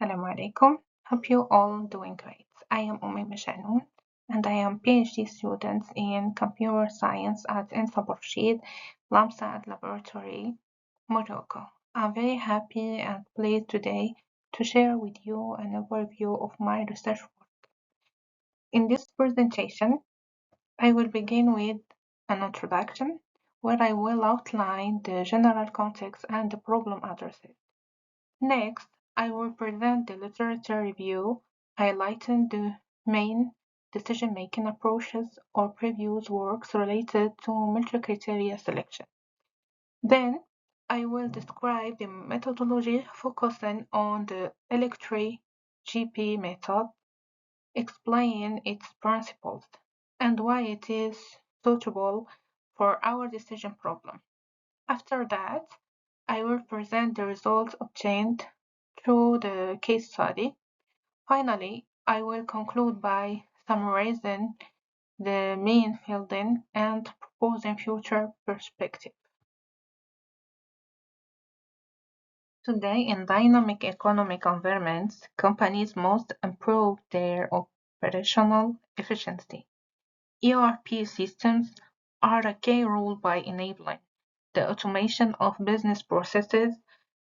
Assalamu alaikum. Hope you all doing great. I am Mashanoun and I am PhD student in computer science at Insa Bourshid Lamsad Laboratory, Morocco. I'm very happy and pleased today to share with you an overview of my research work. In this presentation, I will begin with an introduction where I will outline the general context and the problem addressed. Next, I will present the literature review, highlighting the main decision-making approaches or previous works related to multi-criteria selection. Then, I will describe the methodology focusing on the ELECTRE-GP method, explain its principles, and why it is suitable for our decision problem. After that, I will present the results obtained through the case study. Finally, I will conclude by summarizing the main findings and proposing future perspectives. Today, in dynamic economic environments, companies must improve their operational efficiency. ERP systems are a key role by enabling the automation of business processes,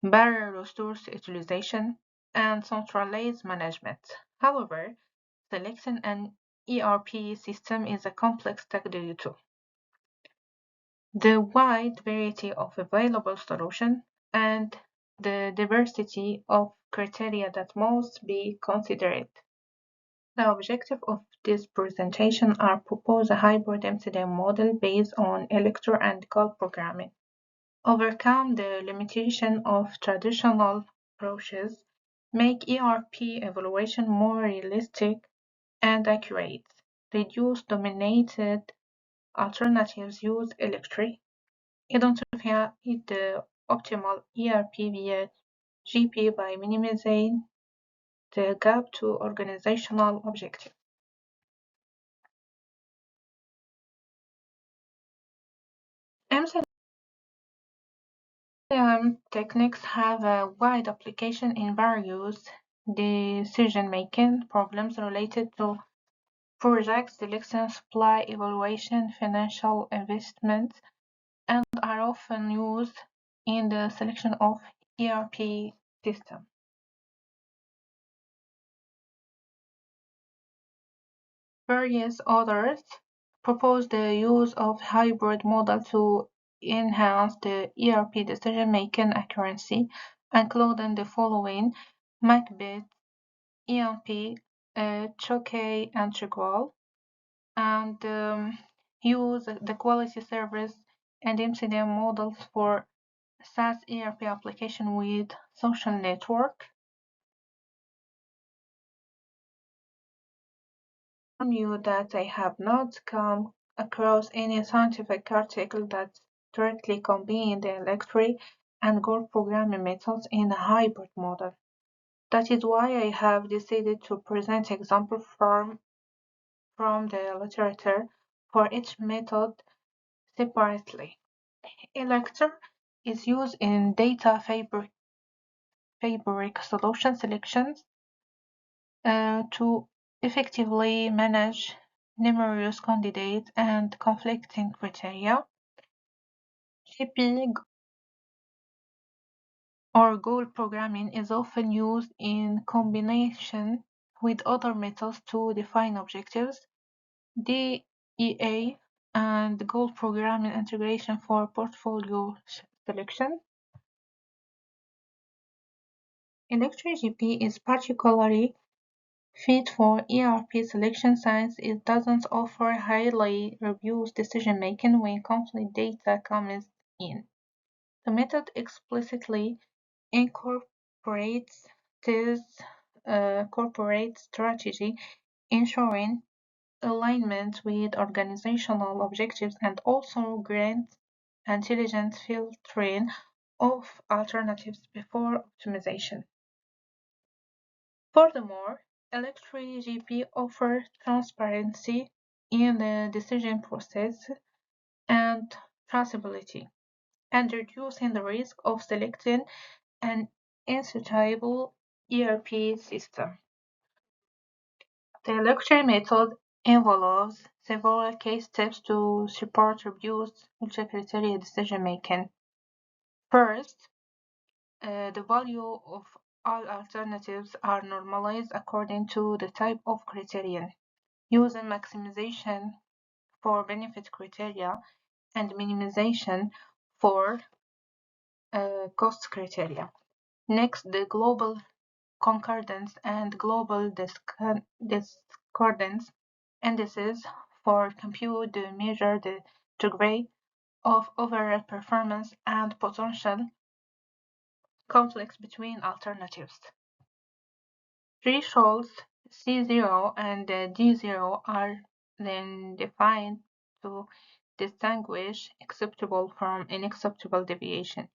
better resource utilization, and centralized management. However, selecting an ERP system is a complex task due to the wide variety of available solutions and the diversity of criteria that must be considered. The objective of this presentation are propose a hybrid MCDM model based on Electro and Goal programming, overcome the limitation of traditional approaches, make ERP evaluation more realistic and accurate, reduce dominated alternatives, use ELECTRE, identify the optimal ERP via GP by minimizing the gap to organizational objectives. MCDM techniques have a wide application in various decision-making problems related to project selection, supply evaluation, financial investment, and are often used in the selection of ERP system. Various authors propose the use of hybrid model to enhance the ERP decision-making accuracy, including the following: Macbeth, EMP, Choquet Integral, and use the quality service and MCDM models for SaaS ERP application with social network. You that I have not come across any scientific article that directly combine the ELECTRE and Goal programming methods in a hybrid model. That is why I have decided to present examples from the literature for each method separately. ELECTRE is used in data fabric solution selections to effectively manage numerous candidates and conflicting criteria. GP or goal programming is often used in combination with other methods to define objectives. DEA and goal programming integration for portfolio selection. ELECTRE-GP is particularly fit for ERP selection since it doesn't offer highly robust decision-making when complete data comes in. The method explicitly incorporates this corporate strategy, ensuring alignment with organizational objectives and also grants intelligent filtering of alternatives before optimization. Furthermore, ELECTRE-GP offers transparency in the decision process and traceability, and reducing the risk of selecting an unsuitable ERP system. The lecture method involves several case steps to support robust multi-criteria decision-making. First, the value of all alternatives are normalized according to the type of criterion, using maximization for benefit criteria and minimization for cost criteria. Next, the global concordance and global discordance indices for compute measure the degree of overall performance and potential conflicts between alternatives. Thresholds C0 and D0 are then defined to distinguish acceptable from unacceptable deviation.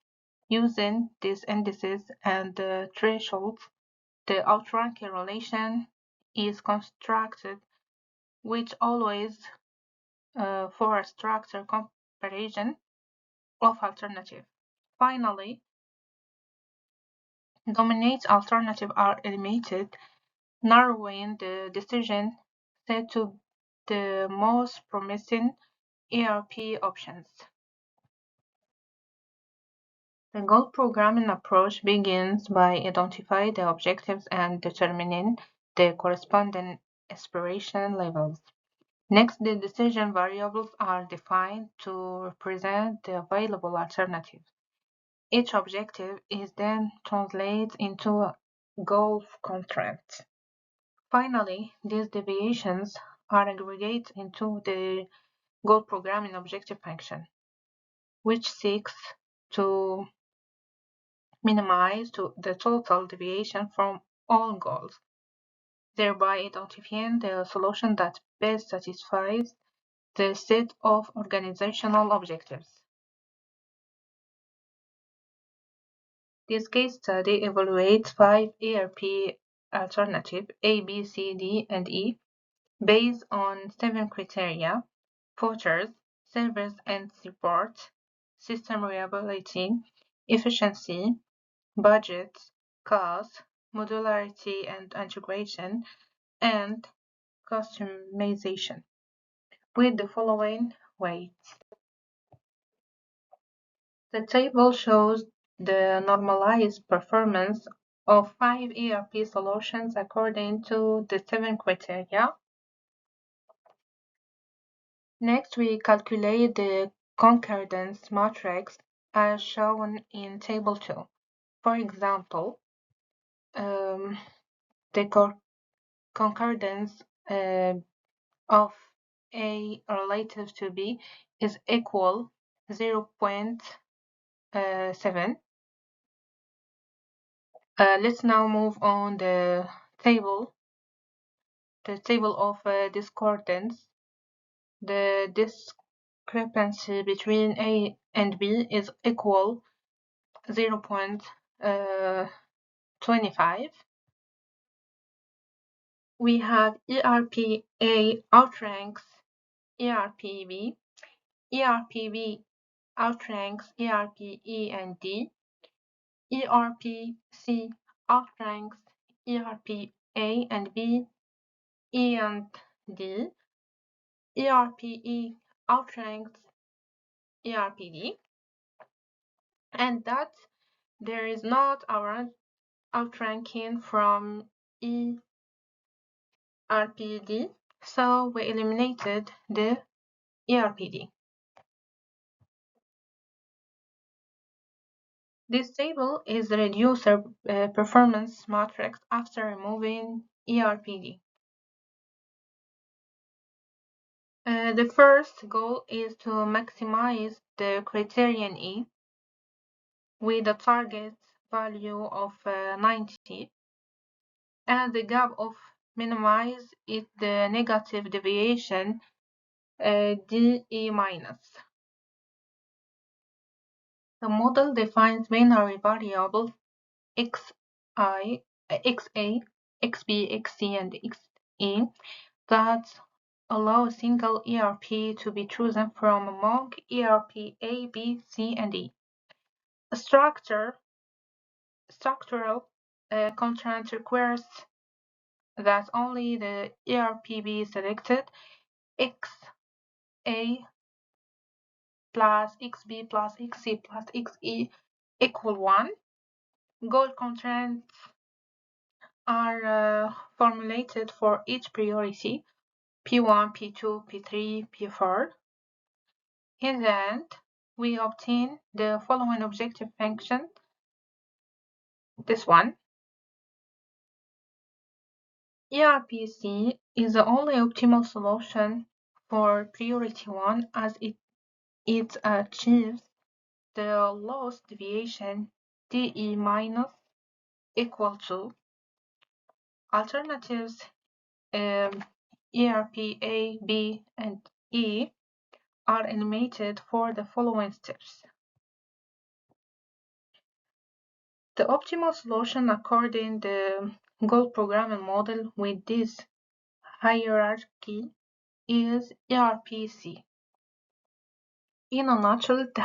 Using these indices and thresholds, the outranking relation is constructed, which always for a structure comparison of alternative. Finally, dominant alternatives are eliminated, narrowing the decision set to the most promising ERP options. The goal programming approach begins by identifying the objectives and determining the corresponding aspiration levels. Next, the decision variables are defined to represent the available alternatives. Each objective is then translated into a goal constraint. Finally, these deviations are aggregated into the goal programming objective function, which seeks to minimize the total deviation from all goals, thereby identifying the solution that best satisfies the set of organizational objectives. This case study evaluates 5 ERP alternatives A, B, C, D, and E based on 7 criteria: features, service and support, system reliability, efficiency, budget, cost, modularity and integration, and customization, with the following weights. The table shows the normalized performance of 5 ERP solutions according to the 7 criteria. Next, we calculate the concordance matrix as shown in Table 2. For example, the concordance of A relative to B is equal 0.7. Let's now move on the table of discordance. The discrepancy between A and B is equal 0.25. We have ERP-A outranks ERP-B, ERP-B outranks ERP-E and D, ERP-C outranks ERP-A and B, E and D, ERP-E outranks ERP-D, and that there is not our outranking from ERP-D, so we eliminated the ERP-D. This table is the reducer performance matrix after removing ERP-D. The first goal is to maximize the criterion E with a target value of 90, and the gap of minimize is the negative deviation DE minus. The model defines binary variables XA, XB, XC, and XE that allow a single ERP to be chosen from among ERP A, B, C, and E. A structural constraint requires that only the ERP be selected XA plus XB plus XC plus XE equal 1. Goal constraints are formulated for each priority P1, P2, P3, P4. In the end, we obtain the following objective function. This one. ERPC is the only optimal solution for priority 1 as it achieves the lowest deviation DE minus equal to alternatives ERP A, B, and E are eliminated for the following steps. The optimal solution according the goal programming model with this hierarchy is ERPC. In a nutshell, the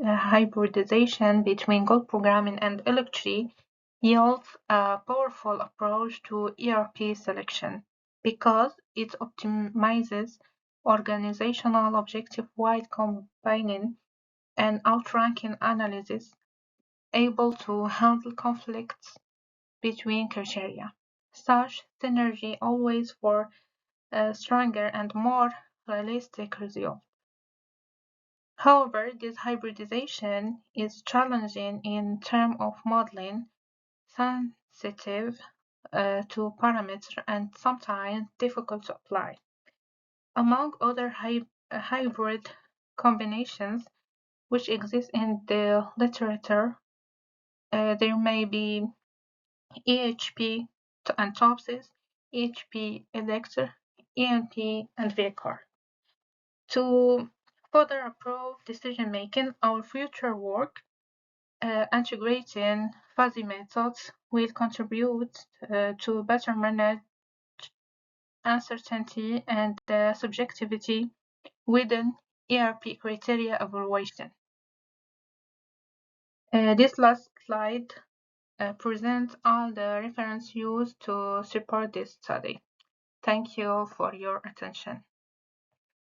hybridization between goal programming and electricity yields a powerful approach to ERP selection because it optimizes organizational objective while combining an outranking analysis able to handle conflicts between criteria. Such synergy always for a stronger and more realistic result. However, this hybridization is challenging in terms of modeling, sensitive to parameters, and sometimes difficult to apply. Among other hybrid combinations which exist in the literature, there may be EHP and TOPSIS, EHP Elixir, ENP, and VCAR. To further improve decision making, our future work integrating fuzzy methods will contribute to better manage uncertainty and subjectivity within ERP criteria evaluation. This last slide presents all the reference used to support this study. Thank you for your attention.